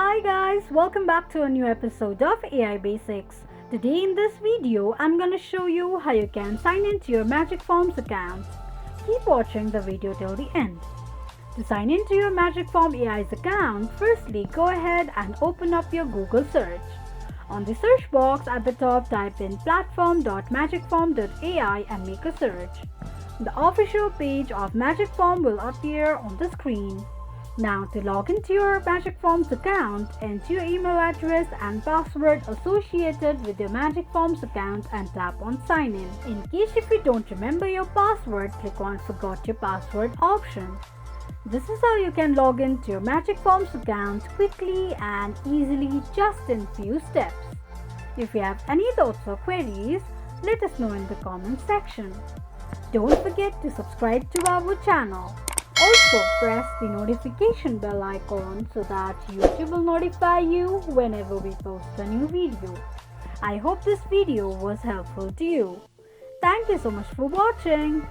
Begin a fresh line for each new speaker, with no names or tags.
Hi guys, welcome back to a new episode of AI Basics. Today in this video, I'm gonna show you how you can sign into your Magicforms account. Keep watching the video till the end. To sign into your Magicform AI's account, firstly go ahead and open up your Google search. On the search box at the top, type in platform.magicform.ai and make a search. The official page of Magicform will appear on the screen. Now to log into your Magicforms account, enter your email address and password associated with your Magicforms account and tap on sign in. In case if you don't remember your password, click on forgot your password option. This is how you can log into your Magicforms account quickly and easily just in few steps. If you have any thoughts or queries, let us know in the comment section. Don't forget to subscribe to our channel. Also, press the notification bell icon so that YouTube will notify you whenever we post a new video. I hope this video was helpful to you. Thank you so much for watching.